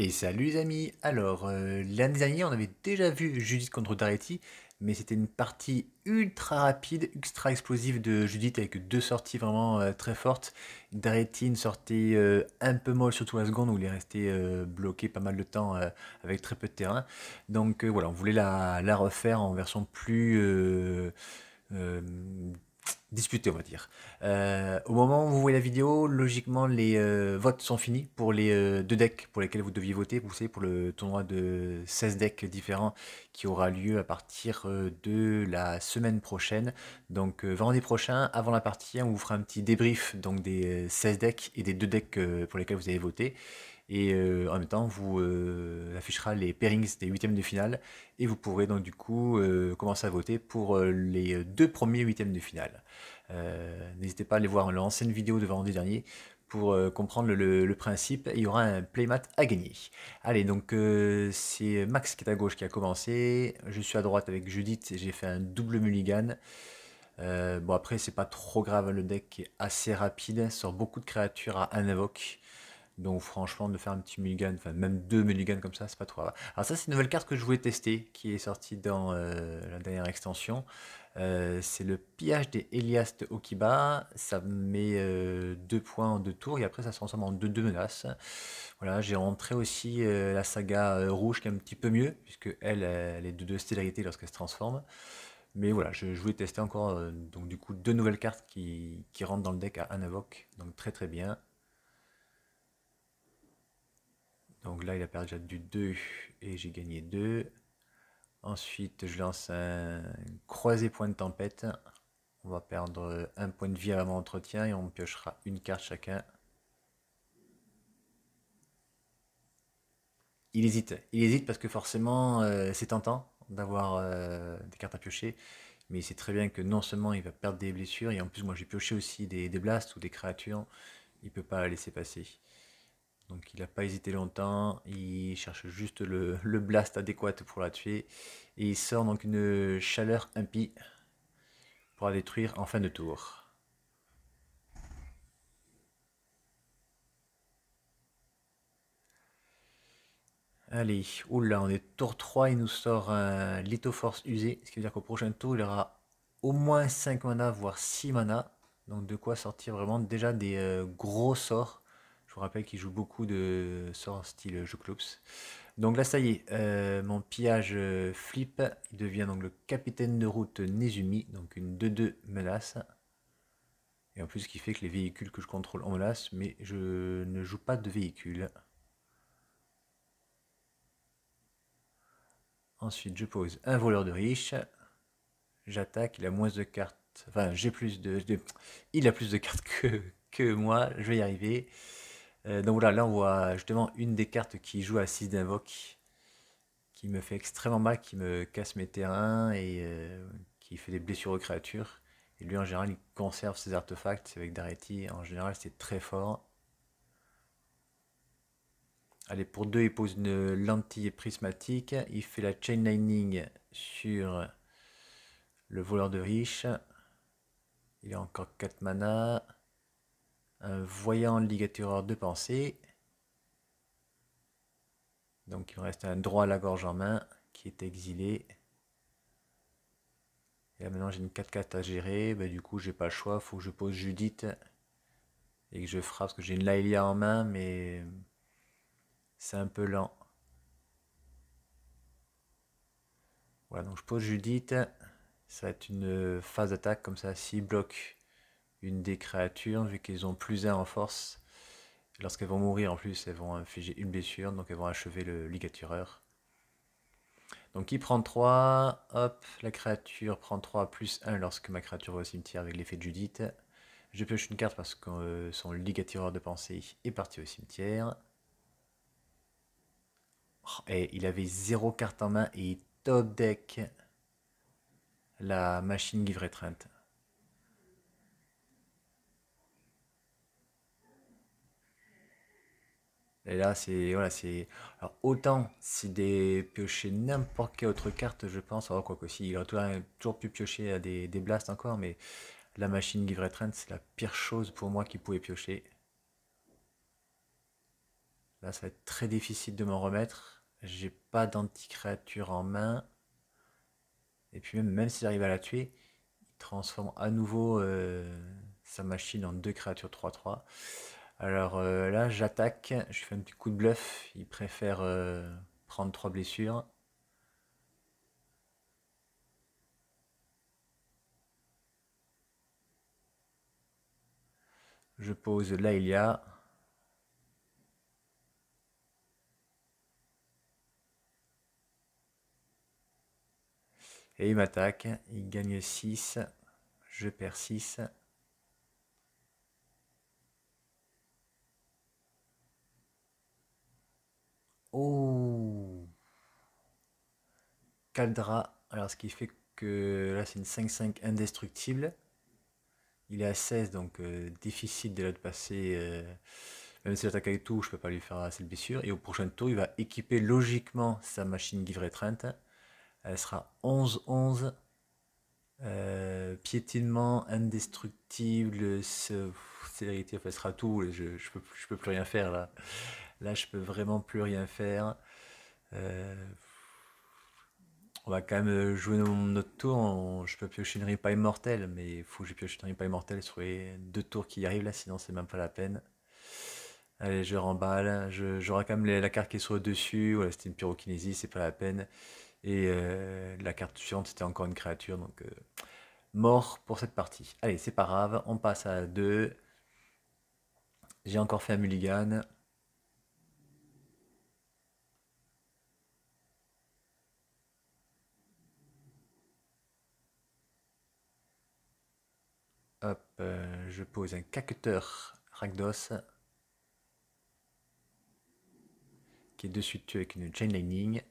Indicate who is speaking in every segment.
Speaker 1: Et salut les amis! Alors, l'année dernière, on avait déjà vu Judith contre Daretti, mais c'était une partie ultra rapide, extra explosive de Judith avec deux sorties vraiment très fortes. Daretti, une sortie un peu molle, surtout à la seconde, où il est resté bloqué pas mal de temps avec très peu de terrain. Donc voilà, on voulait la refaire en version plus euh, disputé, on va dire. Au moment où vous voyez la vidéo, logiquement, les votes sont finis pour les deux decks pour lesquels vous deviez voter. Vous savez, pour le tournoi de 16 decks différents qui aura lieu à partir de la semaine prochaine. Donc, vendredi prochain, avant la partie, on vous fera un petit débrief donc, des 16 decks et des deux decks pour lesquels vous avez voté. Et en même temps, vous affichera les pairings des huitièmes de finale et vous pourrez donc du coup commencer à voter pour les deux premiers huitièmes de finale. N'hésitez pas à aller voir l'ancienne vidéo de vendredi dernier pour comprendre le principe. Il y aura un playmat à gagner. Allez, donc c'est Max qui est à gauche qui a commencé. Je suis à droite avec Judith et j'ai fait un double mulligan. Bon après c'est pas trop grave, le deck est assez rapide, sort beaucoup de créatures à un invoque. Donc franchement, de faire un petit mulligan, enfin même deux mulligans comme ça, c'est pas trop grave. Alors ça, c'est une nouvelle carte que je voulais tester, qui est sortie dans la dernière extension. C'est le pillage des Elias de Okiba. Ça met 2 points en 2 tours et après ça se transforme en 2 menaces. Voilà, j'ai rentré aussi la saga rouge qui est un petit peu mieux, puisque elle est de 2 célérité lorsqu'elle se transforme. Mais voilà, je voulais tester encore donc du coup deux nouvelles cartes qui rentrent dans le deck à un invoque, donc très très bien. Donc là, il a perdu du 2 et j'ai gagné 2. Ensuite, je lance un croisé point de tempête. On va perdre un point de vie à mon entretien et on piochera une carte chacun. Il hésite parce que forcément c'est tentant d'avoir des cartes à piocher, mais il sait très bien que non seulement il va perdre des blessures, et en plus moi j'ai pioché aussi des blasts ou des créatures, il peut pas la laisser passer. Donc il n'a pas hésité longtemps, il cherche juste le blast adéquat pour la tuer. Et il sort donc une chaleur impie pour la détruire en fin de tour. Allez, oula, on est tour 3, il nous sort un Lithoforce usé, ce qui veut dire qu'au prochain tour il aura au moins 5 mana, voire 6 mana. Donc de quoi sortir vraiment déjà des gros sorts. Je vous rappelle qu'il joue beaucoup de sorts style Juklops. Donc là, ça y est, mon pillage flip, il devient donc le capitaine de route Nezumi, donc une 2-2 menace. Et en plus, ce qui fait que les véhicules que je contrôle en menacent, mais je ne joue pas de véhicules. Ensuite, je pose un voleur de riche. J'attaque, il a moins de cartes. Enfin, j'ai plus il a plus de cartes que moi, je vais y arriver. Donc voilà, là on voit justement une des cartes qui joue à 6 d'invoque, qui me fait extrêmement mal, qui me casse mes terrains et qui fait des blessures aux créatures. Et lui en général il conserve ses artefacts avec Daretti, en général c'est très fort. Allez, pour 2 il pose une lentille prismatique, il fait la chain lightning sur le voleur de riche. Il a encore 4 mana. Un voyant ligatureur de pensée. Donc il me reste un droit à la gorge en main qui est exilé. Et là maintenant j'ai une 4-4 à gérer. Bah, du coup j'ai pas le choix, faut que je pose Judith et que je frappe parce que j'ai une Laelia en main, mais c'est un peu lent. Voilà, donc je pose Judith. Ça va être une phase d'attaque comme ça. S'il bloque une des créatures, vu qu'ils ont plus un en force, lorsqu'elles vont mourir en plus, elles vont infliger une blessure, donc elles vont achever le ligatureur. Donc il prend 3, hop, la créature prend 3 plus 1 lorsque ma créature va au cimetière avec l'effet de Judith. Je pioche une carte parce que son ligatureur de pensée est parti au cimetière. Oh, et il avait 0 carte en main et top deck la machine Give Retraint. Et là, c'est. Voilà, c'est. Alors, autant si des piocher n'importe quelle autre carte, je pense. Alors, quoi que si, il aurait toujours pu piocher à des blasts encore, mais la machine Give Retraint, c'est la pire chose pour moi qu'il pouvait piocher. Là, ça va être très difficile de m'en remettre. J'ai pas d'anti-créature en main. Et puis même si j'arrive à la tuer, il transforme à nouveau sa machine en deux créatures 3/3. Alors là, j'attaque. Je fais un petit coup de bluff. Il préfère prendre 3 blessures. Je pose Laelia. Et il m'attaque. Il gagne 6. Je perds 6. Oh, Caldra. Alors ce qui fait que là c'est une 5/5 indestructible. Il est à 16 donc difficile de le passer. Même si l'attaque avec tout, je peux pas lui faire assez de blessures. Et au prochain tour, il va équiper logiquement sa machine Give Retrainte. Elle sera 11/11. Piétinement, indestructible, célérité, enfin, ce sera tout. Je peux plus rien faire là. Là, je peux vraiment plus rien faire. Euh, on va quand même jouer notre tour. Je peux piocher une ripa immortelle, mais il faut que je pioche une ripa immortelle sur les 2 tours qui arrivent là, sinon c'est même pas la peine. Allez, je remballe. J'aurai quand même la carte qui est sur le dessus. Voilà, c'était une pyrokinésie, c'est pas la peine. Et la carte suivante, c'était encore une créature, donc mort pour cette partie. Allez, c'est pas grave, on passe à 2. J'ai encore fait un mulligan. Hop, je pose un caqueteur Rakdos qui est de suite tué avec une Chain Lightning.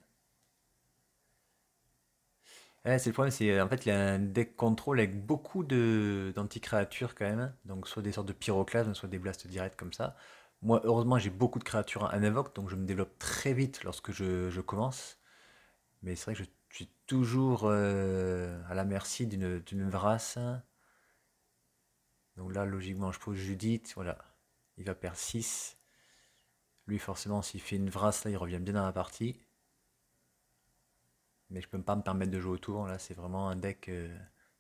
Speaker 1: C'est le problème, c'est en fait il a un deck contrôle avec beaucoup d'anti-créatures quand même. Donc soit des sortes de pyroclasmes, soit des blasts directs comme ça. Moi, heureusement, j'ai beaucoup de créatures en invoque, donc je me développe très vite lorsque je commence. Mais c'est vrai que je suis toujours à la merci d'une Vrasse. Donc là, logiquement, je pose Judith. Voilà. Il va perdre 6. Lui, forcément, s'il fait une Vrasse, là, il revient bien dans la partie. Mais je peux pas me permettre de jouer autour. Là, c'est vraiment un deck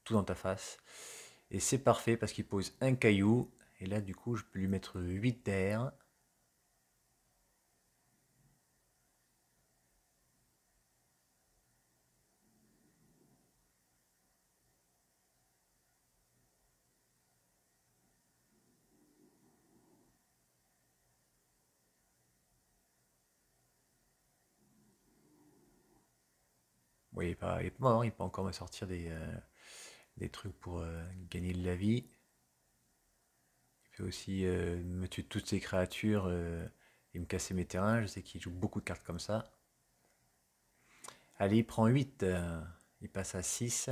Speaker 1: tout dans ta face. Et c'est parfait parce qu'il pose un caillou. Et là, du coup, je peux lui mettre 8 d'air. Oui, il est pas mort. Il peut encore me sortir des trucs pour gagner de la vie. Il peut aussi me tuer toutes ces créatures et me casser mes terrains. Je sais qu'il joue beaucoup de cartes comme ça. Allez, il prend 8. Il passe à 6.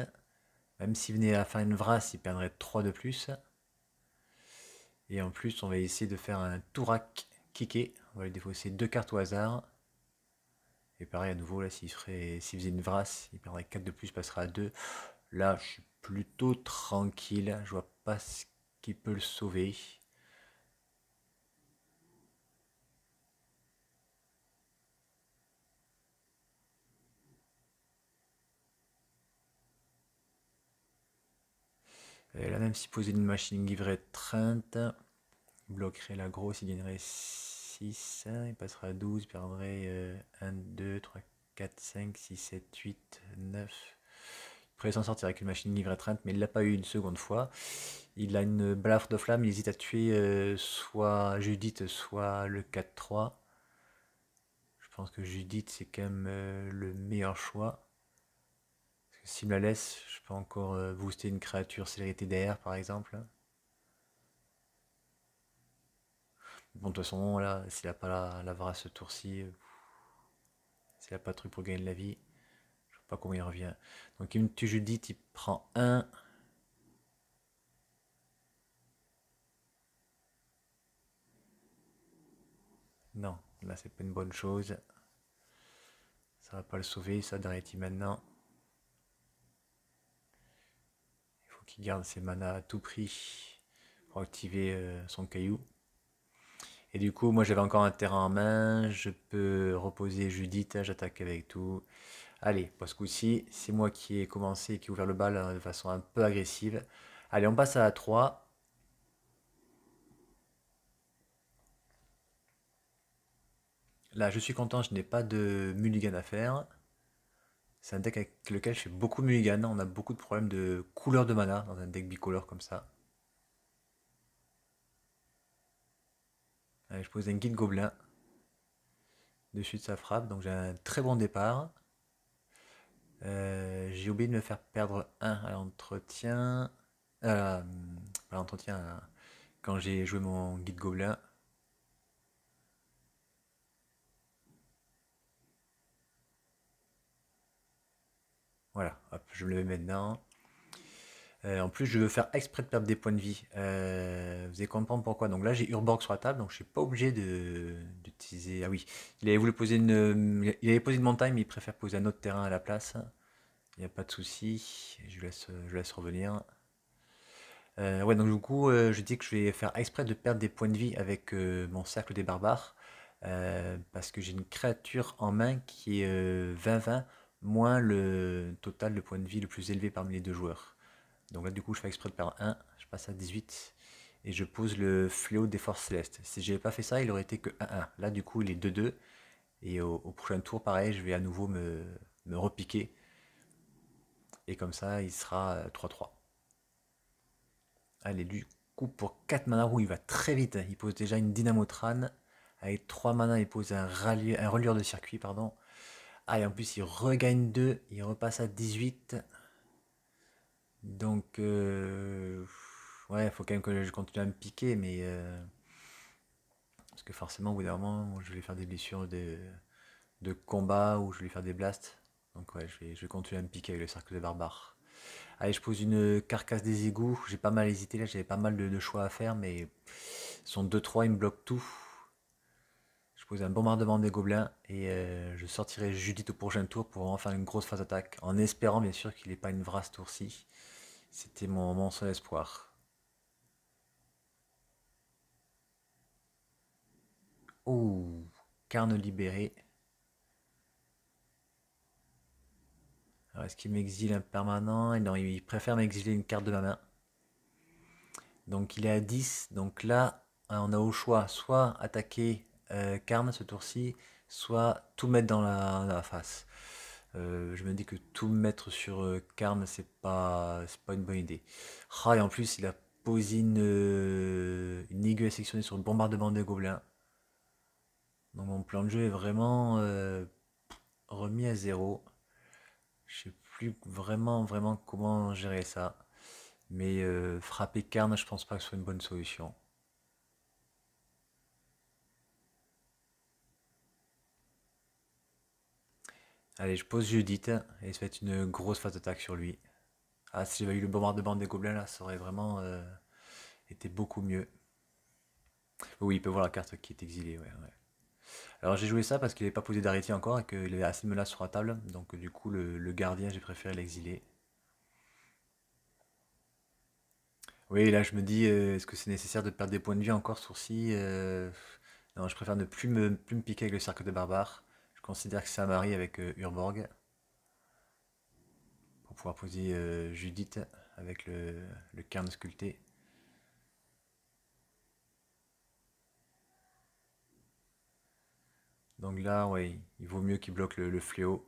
Speaker 1: Même s'il venait à faire une Vrasse, il perdrait 3 de plus. Et en plus, on va essayer de faire un Tourak kické. On va lui défausser 2 cartes au hasard. Et pareil, à nouveau, là, s'il faisait une Vrasse, il perdrait 4 de plus, passera à 2. Là, je suis plutôt tranquille. Je vois pas ce qui peut le sauver. Et là, même s'il posait une machine givrée 30, il bloquerait la grosse, il gagnerait 6. Il passera à 12, il perdrait 1, 2, 3, 4, 5, 6, 7, 8, 9. Il pourrait s'en sortir avec une machine livrée 30, mais il l'a pas eu une seconde fois. Il a une balafre de flamme, il hésite à tuer soit Judith, soit le 4/3. Je pense que Judith, c'est quand même le meilleur choix. Parce que s'il me la laisse, je peux encore booster une créature célérité d'air, par exemple. Bon, de toute façon, là, s'il n'a pas la vara ce tour-ci, s'il n'a pas de truc pour gagner de la vie, je ne sais pas comment il revient. Donc il me tue Judith, il prend 1. Non, là c'est pas une bonne chose. Ça va pas le sauver, ça d'arrêter maintenant. Il faut qu'il garde ses manas à tout prix pour activer son caillou. Et du coup, moi j'avais encore un terrain en main, je peux reposer Judith, j'attaque avec tout. Allez, pour ce coup-ci, c'est moi qui ai commencé et qui ai ouvert le bal de façon un peu agressive. Allez, on passe à 3. Là, je suis content, je n'ai pas de mulligan à faire. C'est un deck avec lequel je fais beaucoup de mulligan. On a beaucoup de problèmes de couleur de mana dans un deck bicolore comme ça. Allez, je pose un guide gobelin dessus de sa frappe, donc j'ai un très bon départ. J'ai oublié de me faire perdre un à l'entretien. Euh, à l'entretien, quand j'ai joué mon guide gobelin. Voilà, hop, je me le mets maintenant. En plus, je veux faire exprès de perdre des points de vie. Vous allez comprendre pourquoi. Donc là, j'ai Urborg sur la table, donc je suis pas obligé d'utiliser. Ah oui, il avait voulu poser il avait posé une montagne, mais il préfère poser un autre terrain à la place. Il n'y a pas de souci. Je laisse revenir. Ouais, donc du coup, je dis que je vais faire exprès de perdre des points de vie avec mon cercle des barbares. Parce que j'ai une créature en main qui est 20-20 moins le total de points de vie le plus élevé parmi les deux joueurs. Donc là, du coup, je fais exprès de perdre 1, je passe à 18 et je pose le fléau des forces célestes. Si j'avais pas fait ça, il aurait été que 1-1. Là, du coup, il est 2-2 et au prochain tour, pareil, je vais à nouveau me repiquer et comme ça, il sera 3-3. Allez, du coup, pour 4 mana, il va très vite. Il pose déjà une Dynamotrane. Avec 3 mana, il pose un relieur de circuit, pardon. Ah, et en plus, il regagne 2, il repasse à 18. Donc, ouais, il faut quand même que je continue à me piquer, mais parce que forcément, au bout d'un moment, moi, je vais faire des blessures de combat ou je vais faire des blasts. Donc, ouais, je vais continuer à me piquer avec le cercle des barbares. Allez, je pose une carcasse des égouts. J'ai pas mal hésité là, j'avais pas mal de choix à faire, mais son 2-3, il me bloque tout. Je pose un bombardement des gobelins et je sortirai Judith au prochain tour pour vraiment faire une grosse phase d'attaque, en espérant bien sûr qu'il n'ait pas une vraie tour-ci. C'était mon seul espoir. Oh, carne libérée. Alors, est-ce qu'il m'exile un permanent? Et non, il préfère m'exiler une carte de ma main. Donc il est à 10. Donc là, on a au choix soit attaquer Karn ce tour-ci, soit tout mettre dans la face. Je me dis que tout mettre sur Karn, c'est pas une bonne idée. Ah, et en plus, il a posé une aiguille à sectionner sur le bombardement des gobelins. Donc mon plan de jeu est vraiment remis à zéro. Je sais plus vraiment comment gérer ça. Mais frapper Karn, je pense pas que ce soit une bonne solution. Allez, je pose Judith et ça va être une grosse phase d'attaque sur lui. Ah, si j'avais eu le bombardement des gobelins là, ça aurait vraiment été beaucoup mieux. Oui, il peut voir la carte qui est exilée, ouais, ouais. Alors j'ai joué ça parce qu'il n'avait pas posé d'arrêté encore et qu'il avait assez de menaces sur la table. Donc du coup, le gardien, j'ai préféré l'exiler. Oui, là je me dis, est-ce que c'est nécessaire de perdre des points de vie encore sur-ci Non, je préfère ne plus me piquer avec le cercle des barbares. Je considère que c'est un mari avec Urborg pour pouvoir poser Judith avec le cairn sculpté. Donc là, ouais, il vaut mieux qu'il bloque le fléau.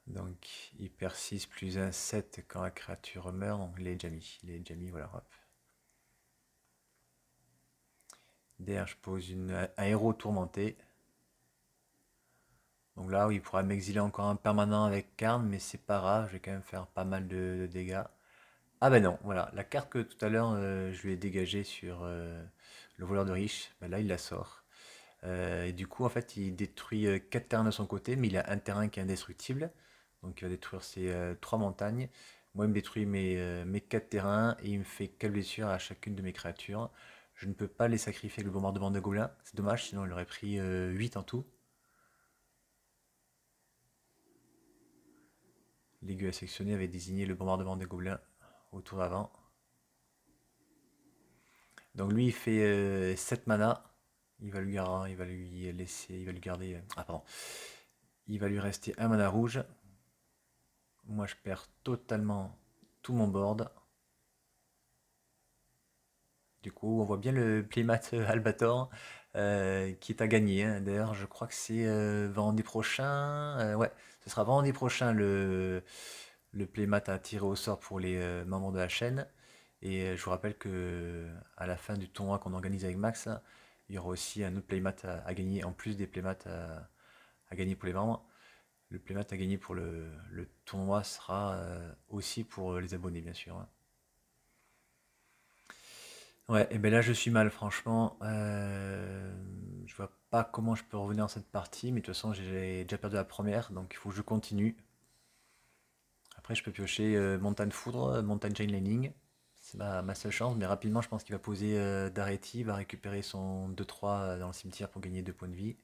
Speaker 1: Donc il perd 6 plus un 7 quand la créature meurt. Donc il est déjà mis. Il est déjà mis, voilà, hop. Derrière, je pose un héros tourmenté. Donc là, oui, il pourra m'exiler encore un permanent avec Karn, mais c'est pas grave, je vais quand même faire pas mal de dégâts. Ah ben non, voilà, la carte que tout à l'heure je lui ai dégagée sur le voleur de riche, ben là il la sort. Et du coup, en fait, il détruit 4 terrains de son côté, mais il a un terrain qui est indestructible. Donc il va détruire ses 3 montagnes. Moi, il me détruit mes 4 terrains et il me fait 4 blessures à chacune de mes créatures. Je ne peux pas les sacrifier avec le bombardement de gobelins. C'est dommage, sinon il aurait pris 8 en tout. L'aiguille à sectionner avait désigné le bombardement des gobelins au tour d'avant. Donc lui il fait 7 mana. Il va lui laisser. Il va lui garder. Ah pardon. Il va lui rester un mana rouge. Moi je perds totalement tout mon board. Du coup, on voit bien le playmat Albator qui est à gagner, hein. D'ailleurs, je crois que c'est vendredi prochain. Ouais, ce sera vendredi prochain le playmat à tirer au sort pour les membres de la chaîne. Et je vous rappelle que à la fin du tournoi qu'on organise avec Max, il y aura aussi un autre playmat à gagner, en plus des playmats à gagner pour les membres. Le playmat à gagner pour le tournoi sera aussi pour les abonnés, bien sûr, hein. Ouais, et ben là je suis mal, franchement. Je vois pas comment je peux revenir dans cette partie, mais de toute façon j'ai déjà perdu la première, donc il faut que je continue. Après je peux piocher Montagne Foudre, Montagne Chain Lightning. C'est ma seule chance, mais rapidement je pense qu'il va poser Daretti, va récupérer son 2-3 dans le cimetière pour gagner 2 points de vie.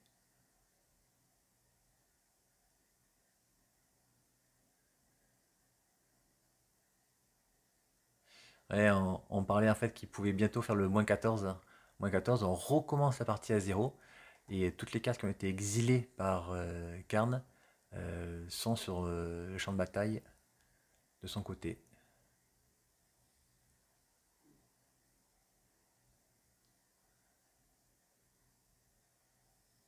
Speaker 1: Ouais, on parlait en fait qu'il pouvait bientôt faire le -14. -14, on recommence la partie à zéro. Et toutes les cartes qui ont été exilées par Karn sont sur le champ de bataille de son côté.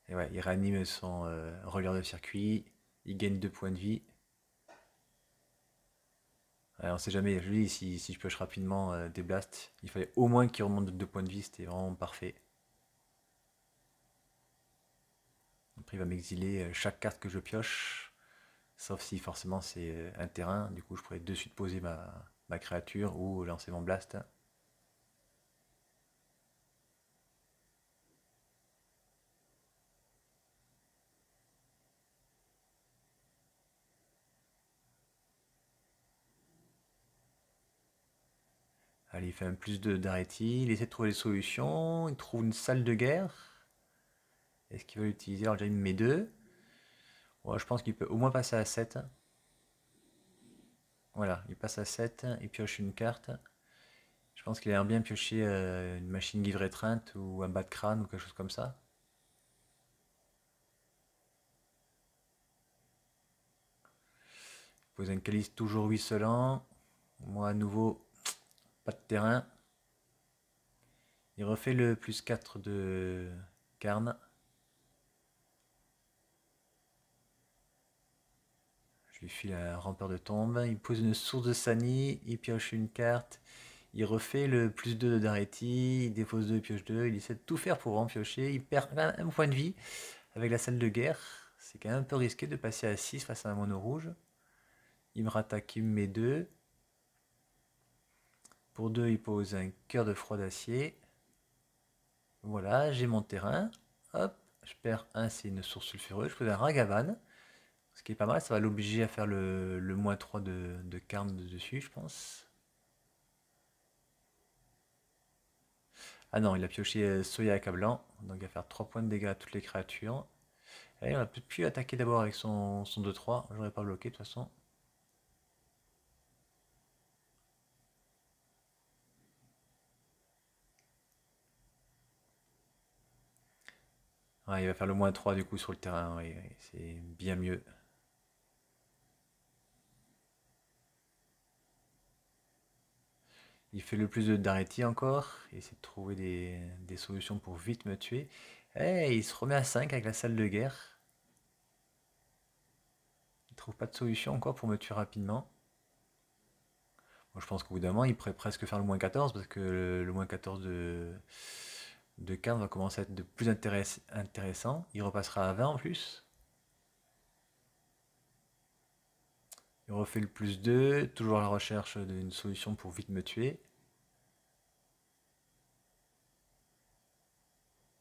Speaker 1: Et ouais, il réanime son relieur de circuit, il gagne 2 points de vie. Ouais, on sait jamais, je dis, si je pioche rapidement des blasts, il fallait au moins qu'il remonte de 2 points de vie, c'était vraiment parfait. Après il va m'exiler chaque carte que je pioche, sauf si forcément c'est un terrain, du coup je pourrais de suite poser ma créature ou lancer mon blast. Allez, il fait un plus 2 d'Areti, il essaie de trouver des solutions, il trouve une salle de guerre. Est-ce qu'il va l'utiliser? Alors déjà il me met 2. Ouais, je pense qu'il peut au moins passer à 7. Voilà, il passe à 7, il pioche une carte. Je pense qu'il aimerait bien piocher une machine guide étreinte ou un bas de crâne ou quelque chose comme ça. Il pose un calice toujours ruisselant. Moi à nouveau, pas de terrain. Il refait le plus 4 de Karn. Je lui file un rampeur de tombe. Il pose une source de Sani, il pioche une carte. Il refait le plus 2 de Daretti, il défausse 2, il pioche 2, il essaie de tout faire pour en piocher. Il perd quand même un point de vie avec la salle de guerre. C'est quand même un peu risqué de passer à 6 face à un mono rouge. Il me rattaque, il me met 2. Pour 2, il pose un cœur de froid d'acier. Voilà, j'ai mon terrain. Hop, je perds un, c'est une source sulfureuse. Je pose un Ragavan. Ce qui est pas mal, ça va l'obliger à faire le -3 de Karn dessus, je pense. Ah non, il a pioché Soya accablant. Donc il va faire 3 points de dégâts à toutes les créatures. Et on a peut-être pu attaquer d'abord avec son 2-3. J'aurais pas bloqué de toute façon. Ouais, il va faire le -3 du coup sur le terrain. Ouais, ouais, c'est bien mieux. Il fait le plus de d'Areti encore. Il essaie de trouver des solutions pour vite me tuer. Et il se remet à 5 avec la salle de guerre. Il trouve pas de solution encore pour me tuer rapidement. Moi, je pense qu'au bout d'un moment, il pourrait presque faire le -14 parce que le -14 de Karn va commencer à être de plus intéressant. Il repassera à 20 en plus. Il refait le plus 2, toujours à la recherche d'une solution pour vite me tuer.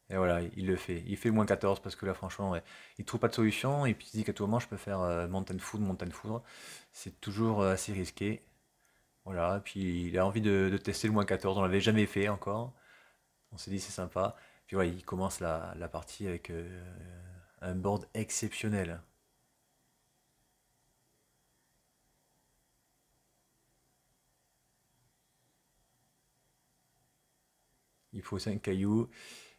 Speaker 1: Et voilà, il le fait. Il fait le -14 parce que là, franchement, ouais, il trouve pas de solution. Et puis il se dit qu'à tout moment, je peux faire montagne foudre. C'est toujours assez risqué. Voilà, puis il a envie de tester le -14. On l'avait jamais fait encore. On s'est dit c'est sympa. Puis ouais, il commence la partie avec un board exceptionnel. Il faut 5 cailloux.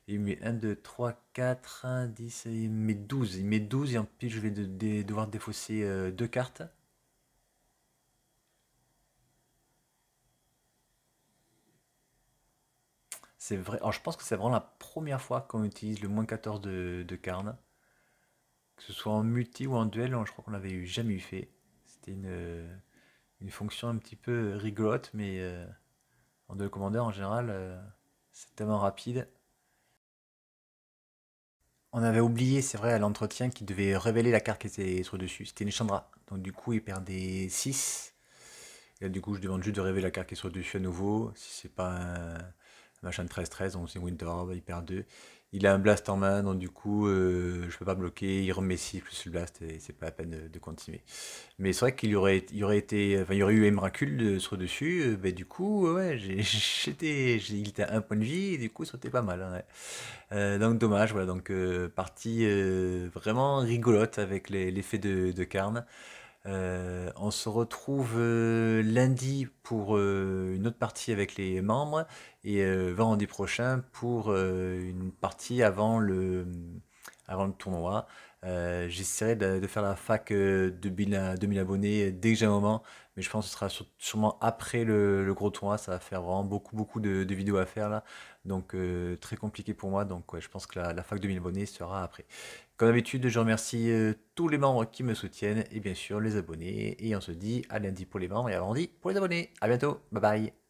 Speaker 1: Il met 1, 2, 3, 4, 1, 10, il met 12. Il met 12 et en plus je vais devoir défausser 2 cartes. C'est vrai. Alors je pense que c'est vraiment la première fois qu'on utilise le -14 de Karn. Que ce soit en multi ou en duel, je crois qu'on l'avait jamais eu fait. C'était une fonction un petit peu rigolote, mais en duel commander en général, c'est tellement rapide. On avait oublié, c'est vrai, à l'entretien qu'il devait révéler la carte qui était sur le dessus. C'était une Chandra. Donc du coup, il perdait 6. Et là, du coup, je demande juste de révéler la carte qui est sur le dessus à nouveau. Si c'est pas un machin de 13-13, donc c'est Winter Orb, il perd 2. Il a un blast en main, donc du coup, je peux pas bloquer. Il remet 6 plus le blast et c'est pas la peine de continuer. Mais c'est vrai il y aurait été, enfin, il y aurait eu Emrakul sur le dessus. Du coup, ouais, il était à un point de vie et du coup, c'était pas mal, hein, ouais. Donc dommage, voilà, donc partie vraiment rigolote avec l'effet de Karn. On se retrouve lundi pour une autre partie avec les membres et vendredi prochain pour une partie avant le tournoi. J'essaierai de faire la fac de 2000 abonnés dès que j'ai un moment, mais je pense que ce sera sûrement après le gros tournoi. Ça va faire vraiment beaucoup, beaucoup de vidéos à faire là, donc très compliqué pour moi. Donc ouais, je pense que la fac de 1000 abonnés sera après. Comme d'habitude, je remercie tous les membres qui me soutiennent et bien sûr les abonnés. Et on se dit à lundi pour les membres et à vendredi pour les abonnés. À bientôt, bye bye.